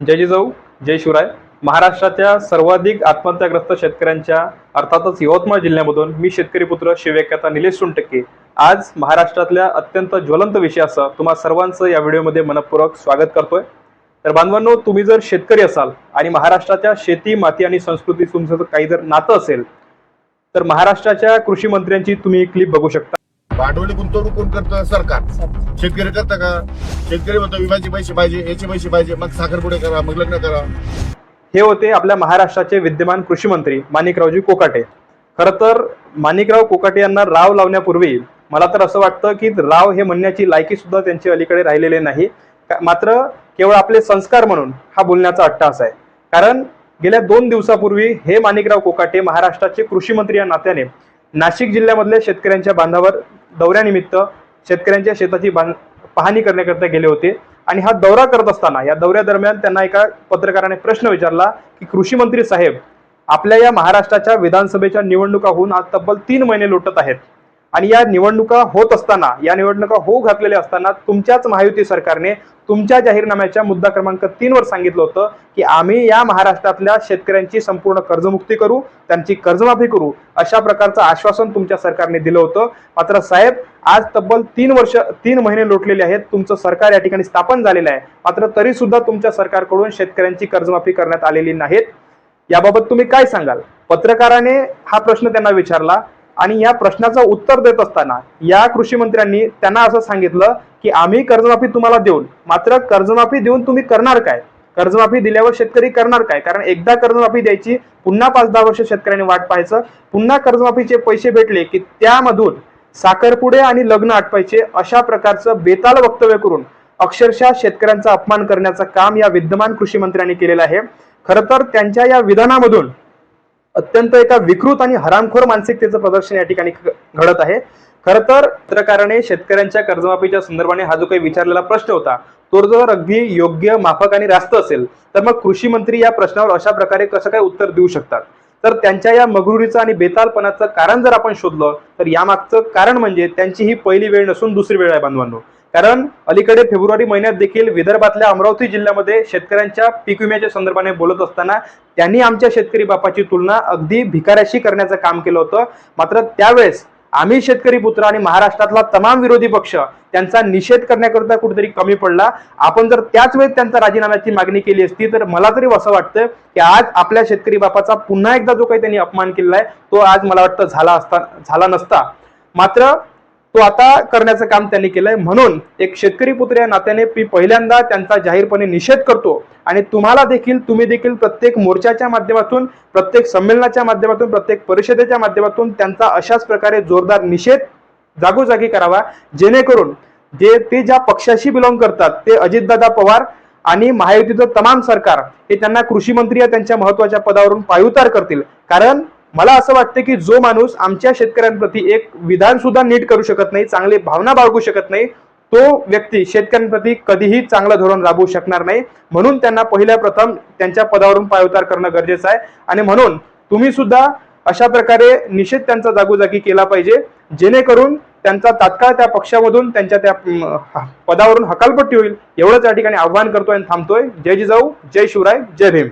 जय जिजाऊ जय शिवराय. महाराष्ट्राच्या सर्वाधिक आत्महत्याग्रस्त शेतकऱ्यांच्या अर्थातच यवतमाळ जिल्ह्यामधून मी शेतकरी पुत्र शिवव्याख्याता निलेश सोनटक्के आज महाराष्ट्रातल्या अत्यंत ज्वलंत विषयासह तुम्हा सर्वांचं या व्हिडिओमध्ये मनपूर्वक स्वागत करतोय. तर बांधवांनो, तुम्ही जर शेतकरी असाल आणि महाराष्ट्राच्या शेती माती आणि संस्कृती तुमचं काही जर नातं असेल तर महाराष्ट्राच्या कृषी मंत्र्यांची तुम्ही क्लिप बघू शकता. भांडवली गुंतवणूक कोण करतं? सरकार. शेतकरी करतं का? शेतकरी म्हणतो विम्याचे पैसे पाहिजे, याचे पैसे पाहिजे, मग साखरपुडे करा, मग लग्न करा. हे होते आपल्या महाराष्ट्राचे विद्यमान कृषी मंत्री माणिकरावजी कोकाटे. खरं तर माणिकराव कोकाटे यांना राव लावण्यापूर्वी मला तर असं वाटतं की राव हे म्हणण्याची लायकी सुद्धा त्यांची अलीकडे राहिलेले नाही. मात्र केवळ आपले संस्कार म्हणून हा बोलण्याचा अट्टहास आहे. कारण गेल्या 2 दिवसापूर्वी हे माणिकराव कोकाटे महाराष्ट्राचे कृषी मंत्री या नात्याने नाशिक जिल्ह्यामधल्या शेतकऱ्यांच्या बांधावर दौऱ्यानिमित्त शेतकऱ्यांच्या शेताची पाहणी करण्याकरता गेले होते. आणि हा दौरा करत असताना या दौऱ्यादरम्यान त्यांना एका पत्रकाराने प्रश्न विचारला की कृषी मंत्री साहेब, आपल्या या महाराष्ट्राच्या विधानसभेच्या निवडणुका होऊन आज तब्बल 3 महिने लोटत आहेत आणि या निवडणुका होत असताना, या निवडणुका होऊ घातलेल्या असताना तुमच्याच महायुती सरकारने तुमच्या जाहीरनाम्याच्या मुद्दा क्रमांक 3 वर सांगितलं होतं की आम्ही या महाराष्ट्रातल्या शेतकऱ्यांची संपूर्ण कर्जमुक्ती करू, त्यांची कर्जमाफी करू, अशा प्रकारचं आश्वासन तुमच्या सरकारने दिलं होतं. मात्र साहेब, आज तब्बल 3 महिने लोटलेले आहेत, तुमचं सरकार या ठिकाणी स्थापन झालेलं आहे, मात्र तरी सुद्धा तुमच्या सरकारकडून शेतकऱ्यांची कर्जमाफी करण्यात आलेली नाहीत. याबाबत तुम्ही काय सांगाल? पत्रकाराने हा प्रश्न त्यांना विचारला आणि या प्रश्नाचं उत्तर देत असताना या कृषी मंत्र्यांनी त्यांना असं सांगितलं की आम्ही कर्जमाफी तुम्हाला देऊन, मात्र कर्जमाफी देऊन तुम्ही करणार काय? कर्जमाफी दिल्यावर शेतकरी करणार काय? कारण एकदा कर्जमाफी द्यायची, पुन्हा 5-10 वर्ष शेतकऱ्यांनी वाट पाहायचं, पुन्हा कर्जमाफीचे पैसे भेटले की त्यामधून साखरपुडे आणि लग्न आटवायचे, अशा प्रकारचं बेताल वक्तव्य करून अक्षरशः शेतकऱ्यांचा अपमान करण्याचं काम या विद्यमान कृषी मंत्र्यांनी केलेलं आहे. खरं तर त्यांच्या या विधानामधून अत्यंत एका विकृत आणि हरामखोर मानसिकतेचं प्रदर्शन या ठिकाणी घडत आहे. खरं तर पत्रकाराने शेतकऱ्यांच्या कर्जमाफीच्या संदर्भाने हा जो काही विचारलेला प्रश्न होता तो जर अगदी योग्य, माफक आणि रास्त असेल तर मग कृषी मंत्री या प्रश्नावर अशा प्रकारे कसं काय उत्तर देऊ शकतात? तर त्यांच्या या मगरुरीचं आणि बेतालपणाचं कारण जर आपण शोधलं तर यामागचं कारण म्हणजे त्यांची ही पहिली वेळ नसून दुसरी वेळ आहे बांधवांनो. कारण अलीकडे फेब्रुवारी महिन्यात देखील विदर्भातल्या अमरावती जिल्ह्यामध्ये शेतकऱ्यांच्या पीक विम्याच्या संदर्भाने बोलत असताना त्यांनी आमच्या शेतकरी बापाची तुलना अगदी भिकाऱ्याशी करण्याचं काम केलं होतं. मात्र त्यावेळेस आम्ही शेतकरी पुत्र आणि महाराष्ट्रातला तमाम विरोधी पक्ष त्यांचा निषेध करण्याकरता कुठेतरी कमी पडला. आपण जर त्याच वेळेस त्यांचा राजीनाम्याची मागणी केली असती तर मला तरी असं वाटतं की आज आपल्या शेतकरी बापाचा पुन्हा एकदा जो काही त्यांनी अपमान केलेला आहे तो आज मला वाटतं झाला नसता. मात्र तो आता करण्याचं काम त्यांनी केलंय. म्हणून एक शेतकरी पुत्र या नात्याने मी पहिल्यांदा त्यांचा जाहीरपणे निषेध करतो आणि तुम्ही देखील प्रत्येक मोर्चाच्या माध्यमातून, प्रत्येक संमेलनाच्या माध्यमातून, प्रत्येक परिषदेच्या माध्यमातून त्यांचा अशाच प्रकारे जोरदार निषेध जागोजागी करावा, जेणेकरून ते ज्या पक्षाशी बिलॉंग करतात ते अजितदादा पवार आणि महायुतीचं तमाम सरकार हे त्यांना कृषी मंत्री या त्यांच्या महत्वाच्या पदावरून पायउतार करतील. कारण मला असं वाटतं की जो माणूस आमच्या शेतकऱ्यांप्रती एक विधान सुद्धा नीट करू शकत नाही, चांगली भावना बाळगू शकत नाही, तो व्यक्ती शेतकऱ्यांप्रती कधीही चांगलं धोरण राबवू शकणार नाही. म्हणून त्यांना पहिल्या प्रथम त्यांच्या पदावरून पायउतार करणं गरजेचं आहे. आणि म्हणून तुम्ही सुद्धा अशा प्रकारे निषेध त्यांचा जागोजागी केला पाहिजे, जेणेकरून त्यांचा तात्काळ त्या पक्षामधून त्यांच्या त्या पदावरून हकालपट्टी होईल. एवढंच या ठिकाणी आव्हान करतोय आणि थांबतोय. जय जिजाऊ जय शिवराय जय भीम.